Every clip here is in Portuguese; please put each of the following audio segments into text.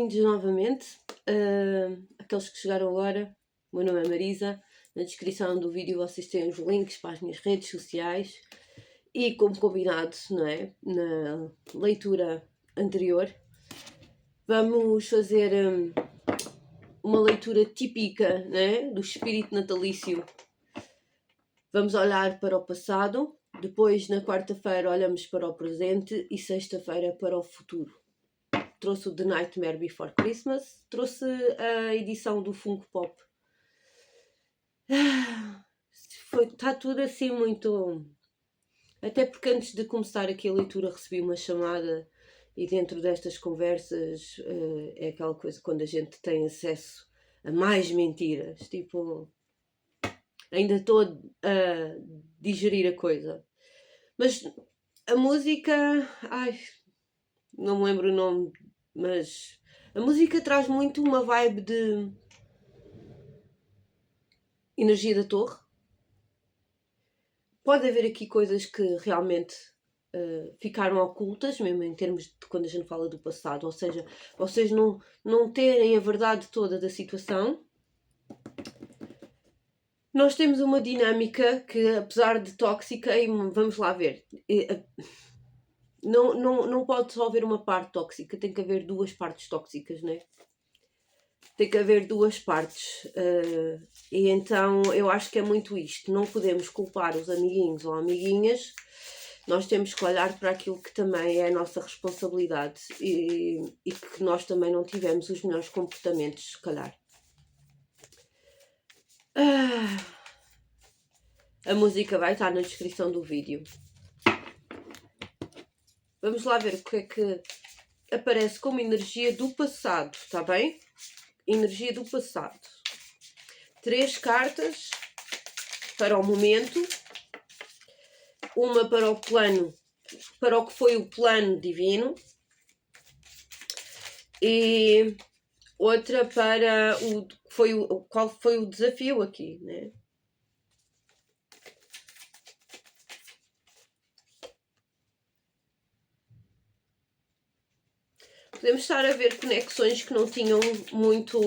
bem-vindos novamente. Aqueles que chegaram agora, o meu nome é Marisa. Na descrição do vídeo vocês têm os links para as minhas redes sociais. E como combinado, não é? Na leitura anterior, vamos fazer uma leitura típica, não é? Do espírito natalício. Vamos olhar para o passado, depois na quarta-feira olhamos para o presente e sexta-feira para o futuro. Trouxe o The Nightmare Before Christmas, trouxe a edição do Funko Pop. Está tudo assim muito... Até porque antes de começar aqui a leitura recebi uma chamada e dentro destas conversas é aquela coisa quando a gente tem acesso a mais mentiras. Tipo, ainda estou a digerir a coisa. Mas a música... Ai, não me lembro o nome... Mas a música traz muito uma vibe de energia da torre. Pode haver aqui coisas que realmente ficaram ocultas, mesmo em termos de quando a gente fala do passado. Ou seja, vocês não terem a verdade toda da situação. Nós temos uma dinâmica que, apesar de tóxica, e vamos lá ver... Não pode só haver uma parte tóxica, tem que haver duas partes tóxicas, não é? Tem que haver duas partes. E então eu acho que é muito isto. Não podemos culpar os amiguinhos ou amiguinhas. Nós temos que olhar para aquilo que também é a nossa responsabilidade e que nós também não tivemos os melhores comportamentos, se calhar. A música vai estar na descrição do vídeo. Vamos lá ver o que é que aparece como energia do passado, está bem? Energia do passado. 3 cartas para o momento. Uma para o plano, para o que foi o plano divino. E outra para qual foi o desafio aqui, né? Podemos estar a ver conexões que não tinham muito...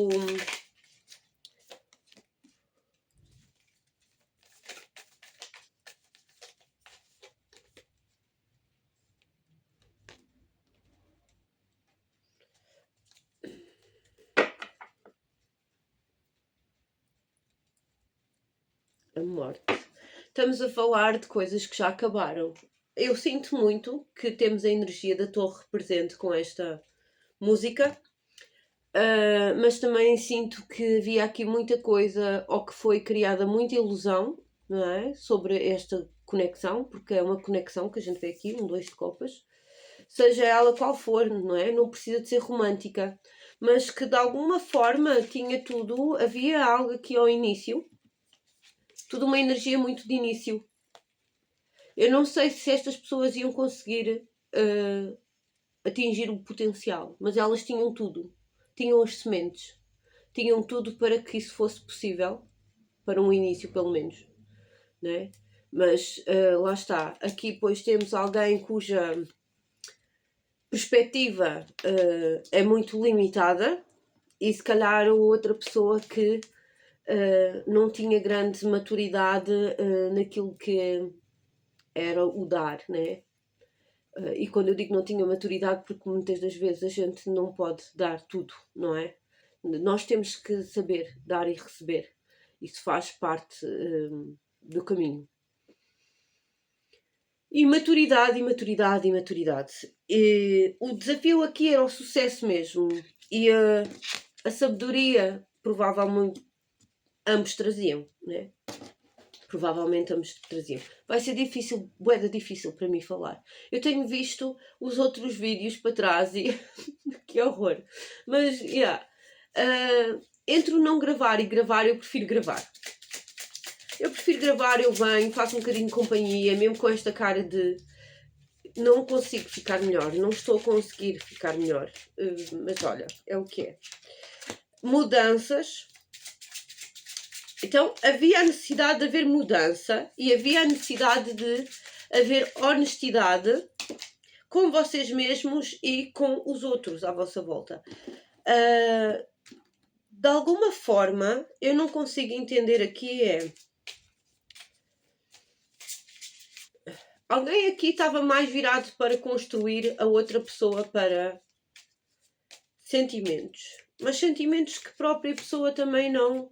A morte. Estamos a falar de coisas que já acabaram. Eu sinto muito que temos a energia da torre presente com esta música, mas também sinto que havia aqui muita coisa, ou que foi criada muita ilusão, não é? Sobre esta conexão, porque é uma conexão que a gente vê aqui, 2 de copas, seja ela qual for, não é? Não precisa de ser romântica, mas que de alguma forma tinha tudo, havia algo aqui ao início, tudo uma energia muito de início. Eu não sei se estas pessoas iam conseguir atingir o potencial, mas elas tinham tudo. Tinham as sementes. Tinham tudo para que isso fosse possível. Para um início, pelo menos. Né? Mas lá está. Aqui, pois, temos alguém cuja perspectiva é muito limitada. E se calhar outra pessoa que não tinha grande maturidade naquilo que era o dar, né? E quando eu digo não tinha maturidade, porque muitas das vezes a gente não pode dar tudo, não é? Nós temos que saber dar e receber. Isso faz parte do caminho. E maturidade, e maturidade, e maturidade. E o desafio aqui era o sucesso mesmo. E a sabedoria, provavelmente, ambos traziam, né? Provavelmente ambos traziam. Vai ser difícil, bué difícil para mim falar. Eu tenho visto os outros vídeos para trás e... que horror. Mas, entre o não gravar e gravar, eu prefiro gravar. Eu prefiro gravar, eu venho, faço um bocadinho de companhia, mesmo com esta cara de... Não consigo ficar melhor, não estou a conseguir ficar melhor. Mas olha, é o que é. Mudanças... Então, havia a necessidade de haver mudança e havia a necessidade de haver honestidade com vocês mesmos e com os outros à vossa volta. De alguma forma, eu não consigo entender aqui alguém aqui estava mais virado para construir a outra pessoa para sentimentos. Mas sentimentos que a própria pessoa também não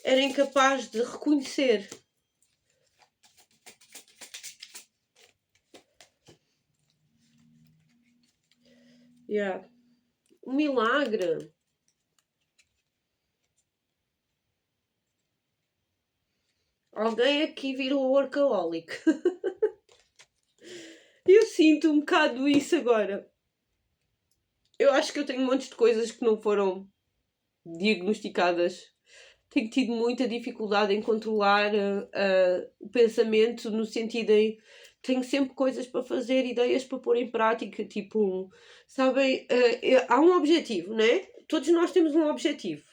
era incapaz de reconhecer. Um milagre. Alguém aqui virou workaholic. Eu sinto um bocado isso agora. Eu acho que eu tenho montes de coisas que não foram diagnosticadas. Tenho tido muita dificuldade em controlar o pensamento, no sentido em tenho sempre coisas para fazer, ideias para pôr em prática, tipo, sabem, há um objetivo, não é? Todos nós temos um objetivo.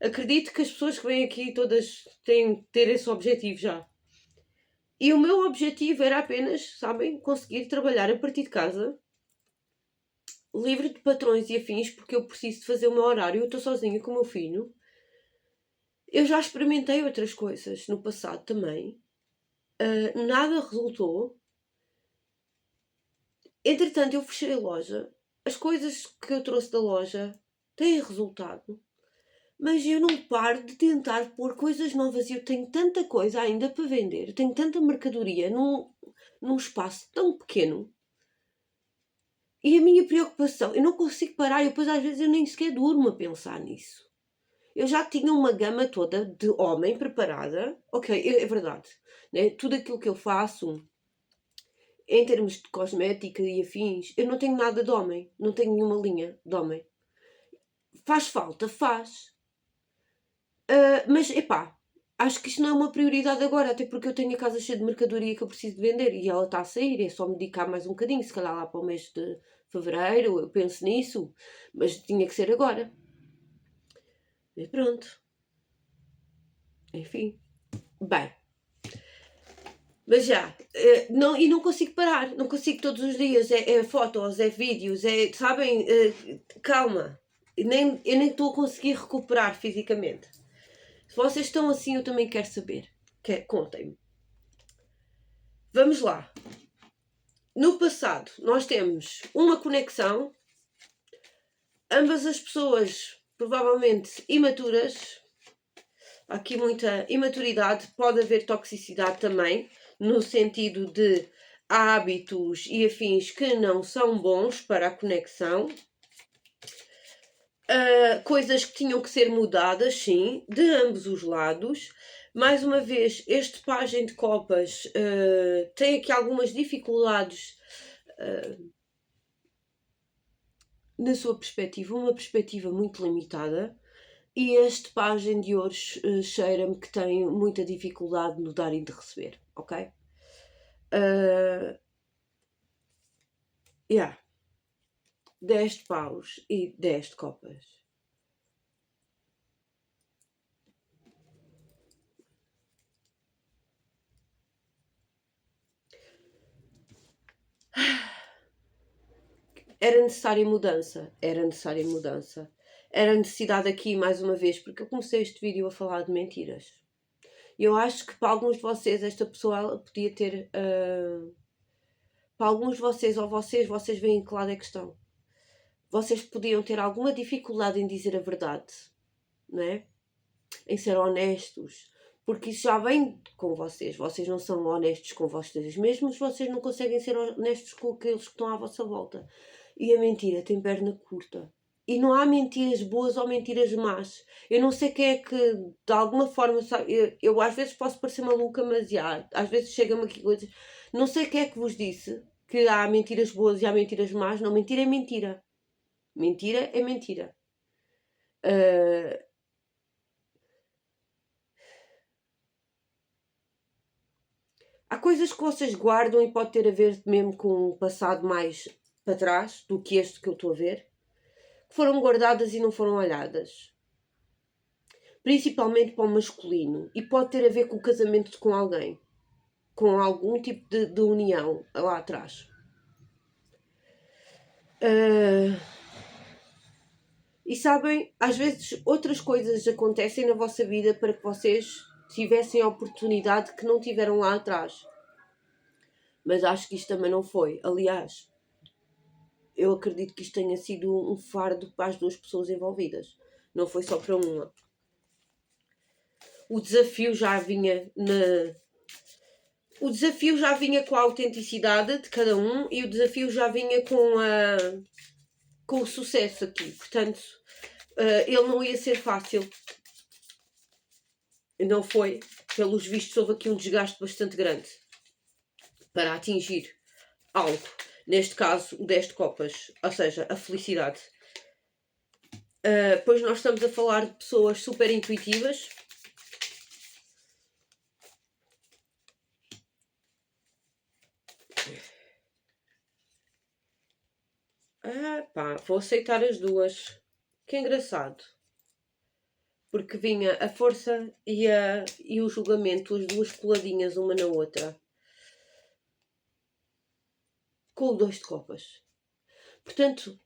Acredito que as pessoas que vêm aqui todas têm que ter esse objetivo já. E o meu objetivo era apenas, sabem, conseguir trabalhar a partir de casa, livre de patrões e afins, porque eu preciso de fazer o meu horário, eu estou sozinha com o meu filho. Eu já experimentei outras coisas no passado também. Nada resultou. Entretanto, eu fechei a loja. As coisas que eu trouxe da loja têm resultado. Mas eu não paro de tentar pôr coisas novas. Eu tenho tanta coisa ainda para vender. Eu tenho tanta mercadoria num espaço tão pequeno. E a minha preocupação, eu não consigo parar. E depois às vezes eu nem sequer durmo a pensar nisso. Eu já tinha uma gama toda de homem preparada. Ok, é verdade. Né? Tudo aquilo que eu faço, em termos de cosmética e afins, eu não tenho nada de homem. Não tenho nenhuma linha de homem. Faz falta, faz. Mas, epá, acho que isto não é uma prioridade agora, até porque eu tenho a casa cheia de mercadoria que eu preciso de vender e ela está a sair, é só me dedicar mais um bocadinho, se calhar lá para o mês de fevereiro, eu penso nisso, mas tinha que ser agora. E pronto. Enfim. Bem. Mas já, não consigo parar, não consigo todos os dias, é fotos, é vídeos, sabem, calma, eu nem estou a conseguir recuperar fisicamente. Se vocês estão assim, eu também quero saber, contem-me. Vamos lá. No passado, nós temos uma conexão, ambas as pessoas provavelmente imaturas, há aqui muita imaturidade, pode haver toxicidade também, no sentido de hábitos e afins que não são bons para a conexão. Coisas que tinham que ser mudadas, sim, de ambos os lados. Mais uma vez, este pajem de copas tem aqui algumas dificuldades na sua perspectiva, uma perspectiva muito limitada. E este pajem de ouros cheira-me que tem muita dificuldade no dar e de receber, ok? 10 de paus e 10 de copas. Era necessária mudança, era necessária mudança. Era necessidade aqui, mais uma vez, porque eu comecei este vídeo a falar de mentiras. Eu acho que para alguns de vocês esta pessoa podia ter... para alguns de vocês, ou vocês veem que lado é que estão. Vocês podiam ter alguma dificuldade em dizer a verdade, não é? Em ser honestos, porque isso já vem com vocês. Vocês não são honestos com vocês mesmos, vocês não conseguem ser honestos com aqueles que estão à vossa volta. E a mentira tem perna curta. E não há mentiras boas ou mentiras más. Eu não sei quem é que, de alguma forma, sabe, eu às vezes posso parecer maluca, mas já, às vezes chega-me aqui coisas. Não sei quem é que vos disse que há mentiras boas e há mentiras más. Não, mentira é mentira. Mentira é mentira. Há coisas que vocês guardam e pode ter a ver mesmo com um passado mais para trás do que este que eu estou a ver, que foram guardadas e não foram olhadas. Principalmente para o masculino. E pode ter a ver com o casamento com alguém. Com algum tipo de união lá atrás. E sabem, às vezes outras coisas acontecem na vossa vida para que vocês tivessem a oportunidade que não tiveram lá atrás. Mas acho que isto também não foi. Aliás, eu acredito que isto tenha sido um fardo para as duas pessoas envolvidas. Não foi só para uma. O desafio já vinha O desafio já vinha com a autenticidade de cada um e o desafio já vinha com o sucesso aqui. Portanto, ele não ia ser fácil. Não foi. Pelos vistos, houve aqui um desgaste bastante grande para atingir algo. Neste caso, o 10 de copas, ou seja, a felicidade. Pois nós estamos a falar de pessoas super intuitivas. Vou aceitar as duas. Que engraçado. Porque vinha a força e o julgamento, as duas coladinhas uma na outra. Com o 2 de copas. Portanto,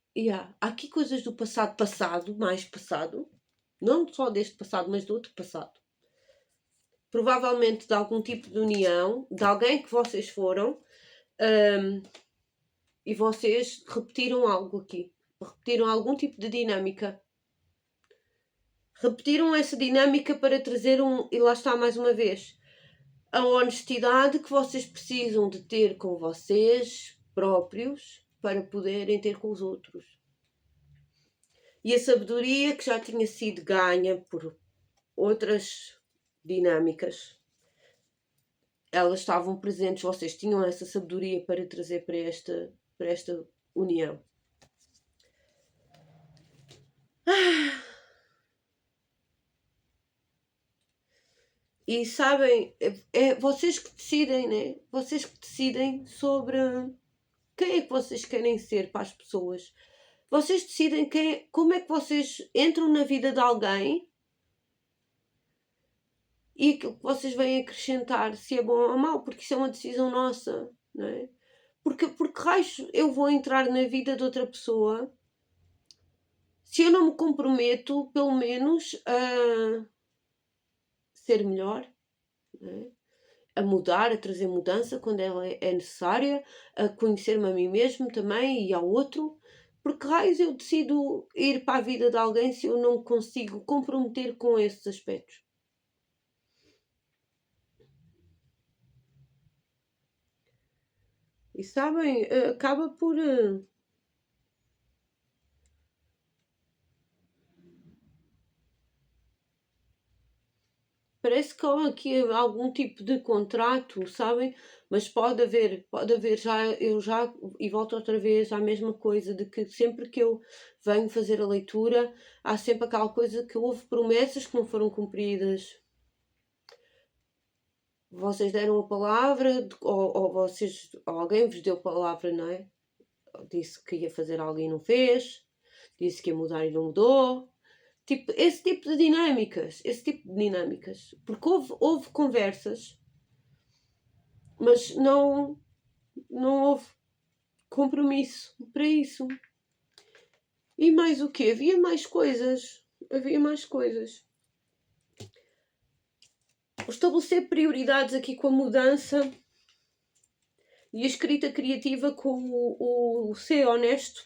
há aqui coisas do passado, mais passado. Não só deste passado, mas do outro passado. Provavelmente de algum tipo de união, de alguém que vocês foram, e vocês repetiram algo aqui. Repetiram algum tipo de dinâmica. Repetiram essa dinâmica para trazer e lá está mais uma vez, a honestidade que vocês precisam de ter com vocês próprios para poderem ter com os outros. E a sabedoria que já tinha sido ganha por outras dinâmicas. Elas estavam presentes, vocês tinham essa sabedoria para trazer para esta união. E sabem, é vocês que decidem, né? Vocês que decidem sobre quem é que vocês querem ser para as pessoas. Vocês decidem como é que vocês entram na vida de alguém e aquilo que vocês vêm acrescentar, se é bom ou mau, porque isso é uma decisão nossa, não é? Porque raios eu vou entrar na vida de outra pessoa se eu não me comprometo, pelo menos, a ser melhor, não é? A mudar, a trazer mudança quando ela é necessária, a conhecer-me a mim mesmo também e ao outro. Porque raios eu decido ir para a vida de alguém se eu não consigo comprometer com esses aspectos? E sabem, acaba por... Parece que há aqui algum tipo de contrato, sabem? Mas pode haver e volto outra vez à mesma coisa, de que sempre que eu venho fazer a leitura, há sempre aquela coisa que houve promessas que não foram cumpridas. Vocês deram a palavra, ou alguém vos deu palavra, não é? Disse que ia fazer algo e não fez, disse que ia mudar e não mudou. Tipo, esse tipo de dinâmicas. Porque houve conversas, mas não houve compromisso para isso. E mais o quê? Havia mais coisas. Estabelecer prioridades aqui com a mudança e a escrita criativa com o ser honesto.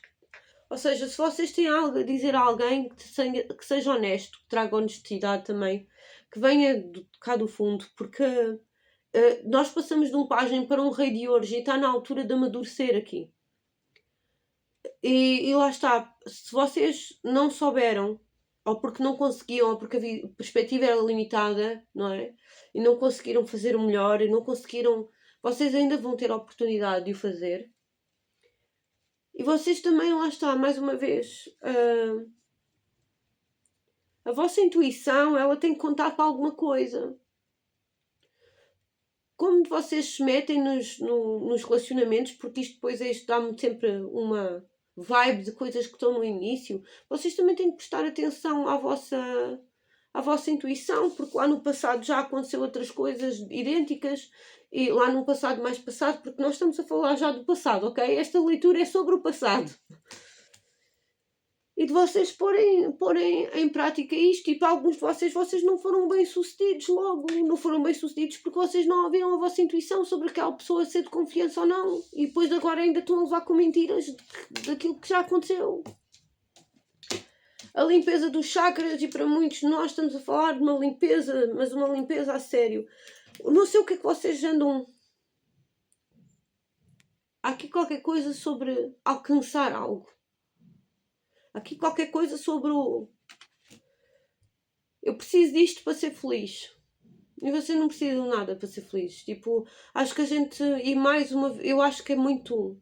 Ou seja, se vocês têm algo a dizer a alguém que seja honesto, que traga honestidade também, que venha cá do fundo, porque nós passamos de um pajem para um rei de ouros e está na altura de amadurecer aqui. E lá está, se vocês não souberam, ou porque não conseguiam, ou porque a perspectiva era limitada, não é? E não conseguiram fazer o melhor, e não conseguiram... Vocês ainda vão ter a oportunidade de o fazer. E vocês também, lá está, mais uma vez, a vossa intuição, ela tem que contar para alguma coisa. Como vocês se metem nos relacionamentos, porque isto depois dá-me sempre uma vibe de coisas que estão no início, vocês também têm que prestar atenção à vossa intuição, porque lá no passado já aconteceu outras coisas idênticas, e lá no passado mais passado, porque nós estamos a falar já do passado, ok? Esta leitura é sobre o passado. e de vocês porem em prática isto. E para alguns de vocês não foram bem sucedidos logo, não foram bem sucedidos porque vocês não ouviram a vossa intuição sobre aquela pessoa ser de confiança ou não, e depois agora ainda estão a levar com mentiras daquilo que já aconteceu. A limpeza dos chakras, e para muitos de nós estamos a falar de uma limpeza, mas uma limpeza a sério. Não sei o que é que vocês andam... Há aqui qualquer coisa sobre alcançar algo. Há aqui qualquer coisa sobre o... Eu preciso disto para ser feliz. E vocês não precisam de nada para ser felizes. Tipo, acho que a gente... E mais uma... Eu acho que é muito...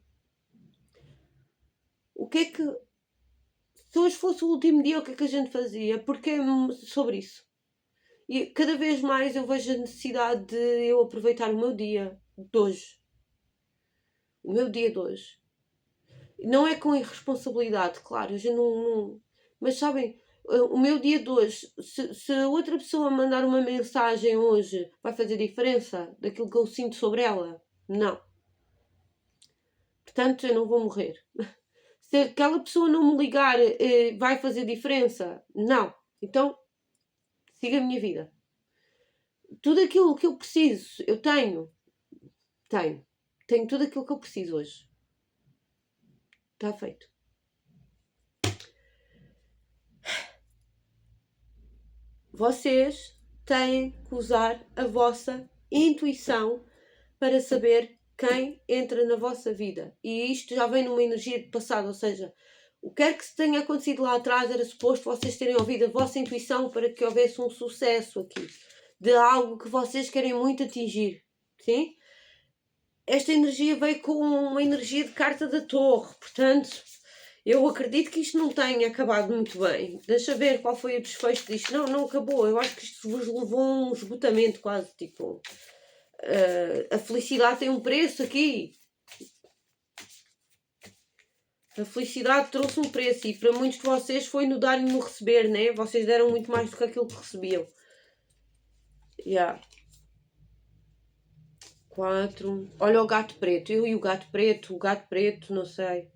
O que é que... Se hoje fosse o último dia, o que é que a gente fazia? Porque é sobre isso. E cada vez mais eu vejo a necessidade de eu aproveitar o meu dia de hoje. O meu dia de hoje. Não é com irresponsabilidade, claro. A gente não... Mas sabem, o meu dia de hoje, se outra pessoa mandar uma mensagem hoje, vai fazer diferença daquilo que eu sinto sobre ela? Não. Portanto, eu não vou morrer. Se aquela pessoa não me ligar, vai fazer diferença? Não. Então, siga a minha vida. Tudo aquilo que eu preciso, eu tenho. Tenho tudo aquilo que eu preciso hoje. Está feito. Vocês têm que usar a vossa intuição para saber quem entra na vossa vida. E isto já vem numa energia de passado, ou seja, o que quer que se tenha acontecido lá atrás era suposto vocês terem ouvido a vossa intuição para que houvesse um sucesso aqui, de algo que vocês querem muito atingir, sim? Esta energia veio com uma energia de carta da torre, portanto, eu acredito que isto não tenha acabado muito bem. Deixa ver qual foi o desfecho disto. Não acabou, eu acho que isto vos levou a um esgotamento quase, tipo... a felicidade tem um preço aqui. A felicidade trouxe um preço, e para muitos de vocês foi no dar e no receber, né? Vocês deram muito mais do que aquilo que recebiam. 4. Olha o gato preto. Eu e o gato preto, não sei.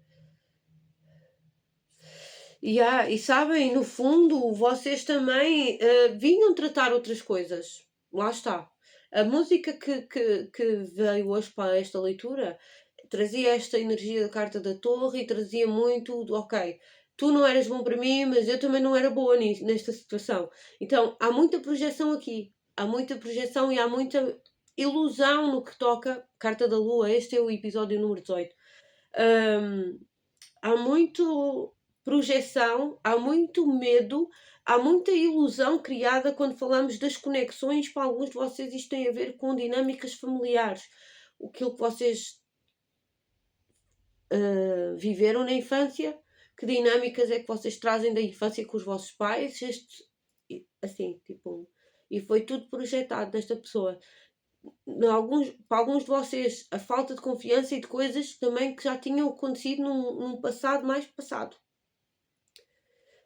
E sabem, no fundo, vocês também vinham tratar outras coisas. Lá está. A música que veio hoje para esta leitura trazia esta energia da carta da torre e trazia muito do ok, tu não eras bom para mim, mas eu também não era boa nesta situação. Então há muita projeção aqui. Há muita projeção e há muita ilusão no que toca carta da lua. Este é o episódio número 18. Há muito projeção, há muito medo, há muita ilusão criada quando falamos das conexões. Para alguns de vocês isto tem a ver com dinâmicas familiares. Aquilo que vocês viveram na infância, que dinâmicas é que vocês trazem da infância com os vossos pais, assim, tipo... E foi tudo projetado nesta pessoa. Para alguns de vocês, a falta de confiança e de coisas também que já tinham acontecido num passado mais passado.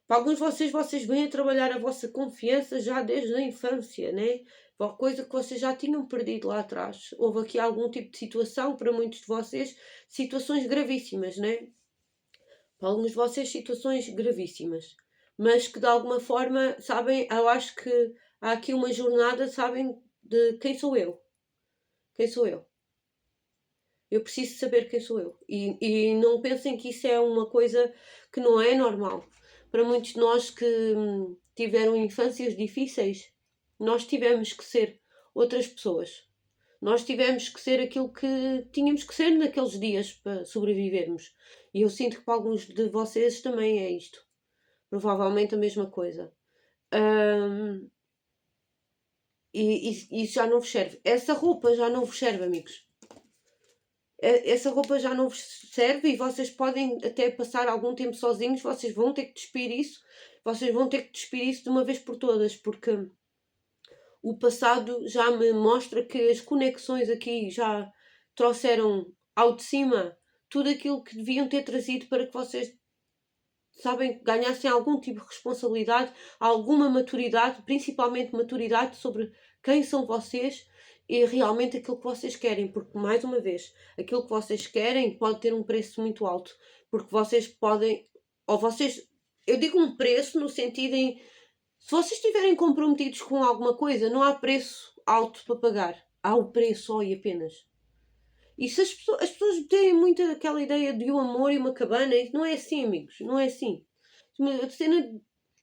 Para alguns de vocês vêm a trabalhar a vossa confiança já desde a infância, né? Uma coisa que vocês já tinham perdido lá atrás. Houve aqui algum tipo de situação, para muitos de vocês, situações gravíssimas, né? Para alguns de vocês, situações gravíssimas. Mas que de alguma forma, sabem, eu acho que há aqui uma jornada, sabem, de quem sou eu. Quem sou eu? Eu preciso saber quem sou eu. E não pensem que isso é uma coisa que não é normal. Para muitos de nós que tiveram infâncias difíceis, nós tivemos que ser outras pessoas. Nós tivemos que ser aquilo que tínhamos que ser naqueles dias para sobrevivermos. E eu sinto que para alguns de vocês também é isto. Provavelmente a mesma coisa. E isso já não vos serve. Essa roupa já não vos serve, amigos. Essa roupa já não vos serve e vocês podem até passar algum tempo sozinhos. Vocês vão ter que despir isso. Vocês vão ter que despir isso de uma vez por todas, porque o passado já me mostra que as conexões aqui já trouxeram ao de cima tudo aquilo que deviam ter trazido para que vocês, sabem, ganhassem algum tipo de responsabilidade, alguma maturidade, principalmente maturidade sobre quem são vocês e realmente aquilo que vocês querem, porque, mais uma vez, aquilo que vocês querem pode ter um preço muito alto, porque vocês podem, ou vocês Eu digo um preço no sentido em, se vocês estiverem comprometidos com alguma coisa, não há preço alto para pagar. Há o preço só e apenas. E se as pessoas têm muito aquela ideia de um amor e uma cabana, não é assim, amigos, não é assim. A cena,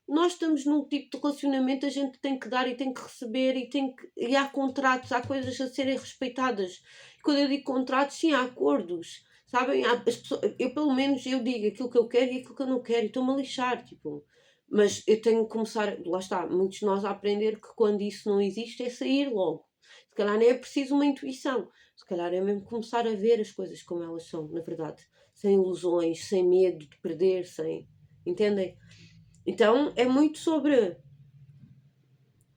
nós estamos num tipo de relacionamento, a gente tem que dar e tem que receber e há contratos, há coisas a serem respeitadas. E quando eu digo contratos, sim, há acordos. Sabem? As pessoas, eu pelo menos eu digo aquilo que eu quero e aquilo que eu não quero e estou-me a lixar, tipo. Mas eu tenho que começar, lá está, muitos de nós a aprender que quando isso não existe é sair logo. Se calhar nem é preciso uma intuição. Se calhar é mesmo começar a ver as coisas como elas são, na verdade. Sem ilusões, sem medo de perder, sem. Entendem? Então é muito sobre.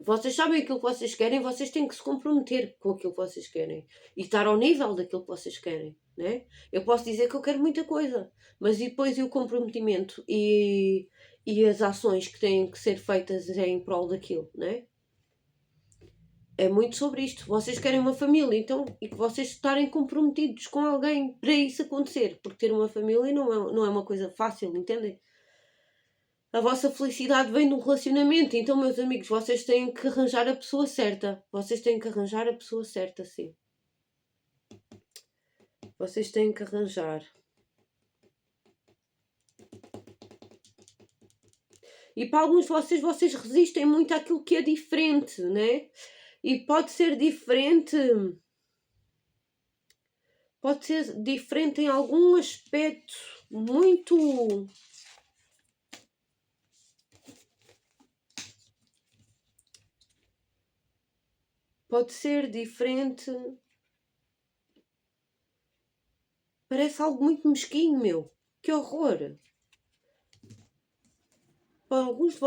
Vocês sabem aquilo que vocês querem, vocês têm que se comprometer com aquilo que vocês querem. E estar ao nível daquilo que vocês querem. Né? Eu posso dizer que eu quero muita coisa, mas depois o comprometimento e as ações que têm que ser feitas em prol daquilo, né? É muito sobre isto. Vocês querem uma família, então, e que vocês estarem comprometidos com alguém para isso acontecer. Porque ter uma família não é uma coisa fácil, entendem? A vossa felicidade vem de um relacionamento. Então, meus amigos, vocês têm que arranjar a pessoa certa. Vocês têm que arranjar a pessoa certa, sim. Vocês têm que arranjar. E para alguns de vocês resistem muito àquilo que é diferente, né? E pode ser diferente. Pode ser diferente em algum aspecto muito. Pode ser diferente. Parece algo muito mesquinho, meu. Que horror! Para alguns de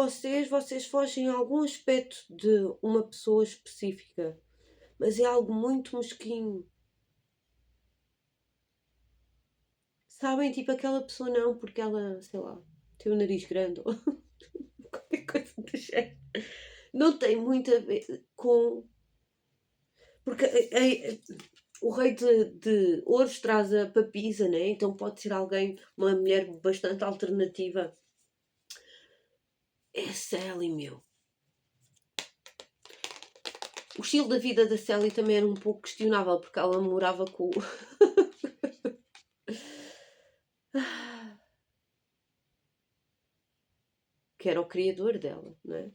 vocês fogem a algum aspecto de uma pessoa específica, mas é algo muito mesquinho. Sabem, tipo aquela pessoa não, porque ela, sei lá, tem o nariz grande ou qualquer coisa do género. Não tem muito a ver com. Porque o rei de ouros traz a papisa, né? Então pode ser alguém, uma mulher bastante alternativa. É Sally, meu. O estilo da vida da Sally também era um pouco questionável, porque ela morava com que era o criador dela, não é?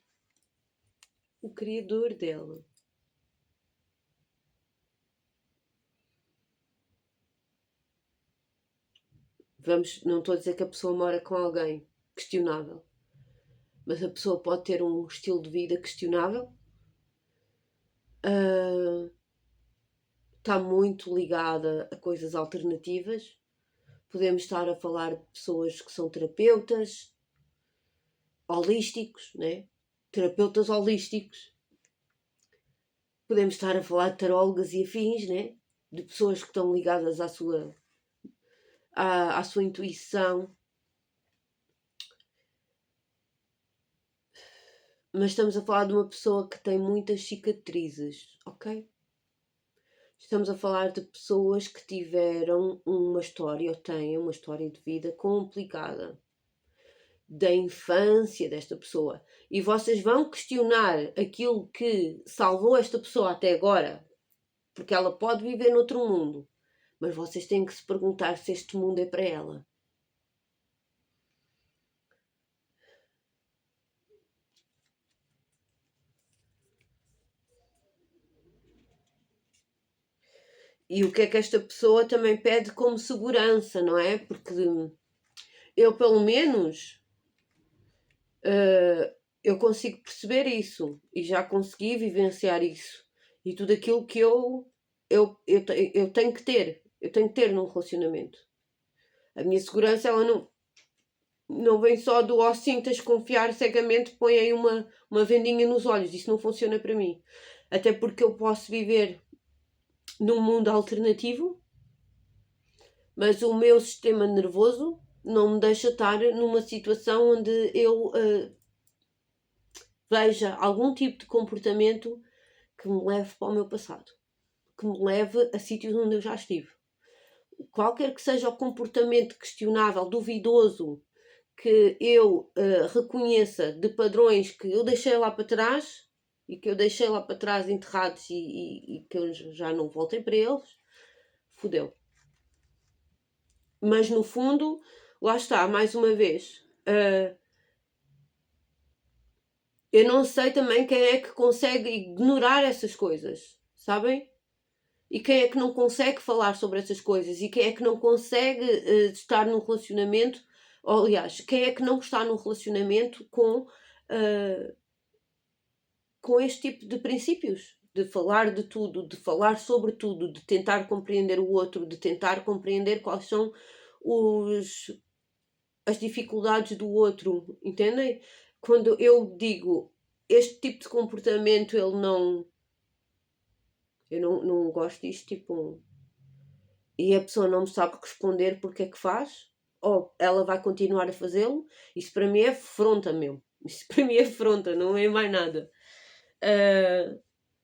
O criador dela. Não estou a dizer que a pessoa mora com alguém questionável, mas a pessoa pode ter um estilo de vida questionável, está muito ligada a coisas alternativas. Podemos estar a falar de pessoas que são terapeutas, holísticos, né? Terapeutas holísticos. Podemos estar a falar de tarólogas e afins, né? De pessoas que estão ligadas à sua intuição. Mas estamos a falar de uma pessoa que tem muitas cicatrizes, ok? Estamos a falar de pessoas que tiveram uma história, ou têm uma história de vida complicada. Da infância desta pessoa. E vocês vão questionar aquilo que salvou esta pessoa até agora, porque ela pode viver noutro mundo, mas vocês têm que se perguntar se este mundo é para ela. E o que é que esta pessoa também pede como segurança, não é? Porque eu, pelo menos, eu consigo perceber isso e já consegui vivenciar isso. E tudo aquilo que eu tenho que ter. Eu tenho que ter num relacionamento. A minha segurança, ela não vem só do sim, tens de confiar cegamente, põe aí uma vendinha nos olhos. Isso não funciona para mim. Até porque eu posso viver num mundo alternativo, mas o meu sistema nervoso não me deixa estar numa situação onde eu veja algum tipo de comportamento que me leve para o meu passado, que me leve a sítios onde eu já estive. Qualquer que seja o comportamento questionável, duvidoso, que eu reconheça de padrões que eu deixei lá para trás e que eu deixei lá para trás enterrados e que eu já não voltei para eles, fodeu. Mas no fundo, lá está, mais uma vez, eu não sei também quem é que consegue ignorar essas coisas, sabem? E quem é que não consegue falar sobre essas coisas? E quem é que não consegue estar num relacionamento? Ou, aliás, quem é que não está num relacionamento com este tipo de princípios? De falar de tudo, de falar sobre tudo, de tentar compreender o outro, de tentar compreender quais são as dificuldades do outro, entendem? Quando eu digo este tipo de comportamento, eu não gosto disto, tipo, e a pessoa não me sabe responder porque é que faz, ou ela vai continuar a fazê-lo, isso para mim é afronta mesmo. Isso para mim é afronta, não é mais nada.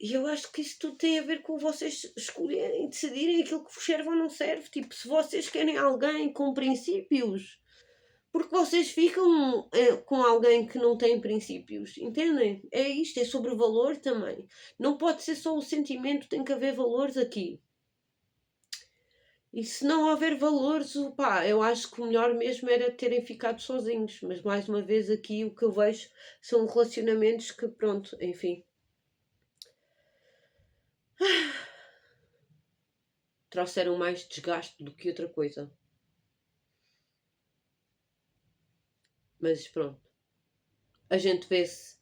E eu acho que isso tudo tem a ver com vocês escolherem, decidirem aquilo que vos serve ou não serve. Tipo, se vocês querem alguém com princípios, porque vocês ficam com alguém que não tem princípios, entendem? É isto, é sobre valor também. Não pode ser só o sentimento, tem que haver valores aqui. E se não houver valores, pá, eu acho que o melhor mesmo era terem ficado sozinhos. Mas mais uma vez aqui o que eu vejo são relacionamentos que, pronto, enfim. Trouxeram mais desgaste do que outra coisa. Mas pronto. A gente vê-se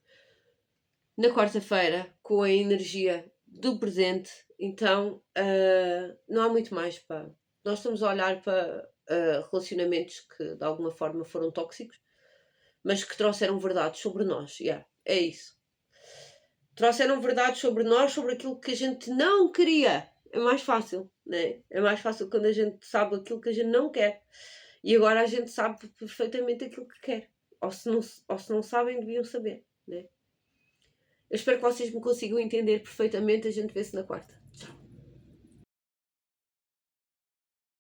na quarta-feira com a energia do presente. Então não há muito mais para. Nós estamos a olhar para relacionamentos que de alguma forma foram tóxicos, mas que trouxeram verdades sobre nós. Yeah, é isso. Trouxeram verdades sobre nós, sobre aquilo que a gente não queria. É mais fácil, né? É mais fácil quando a gente sabe aquilo que a gente não quer. E agora a gente sabe perfeitamente aquilo que quer. Ou se não sabem, deviam saber, né? Eu espero que vocês me consigam entender perfeitamente. A gente vê-se na quarta. Tchau.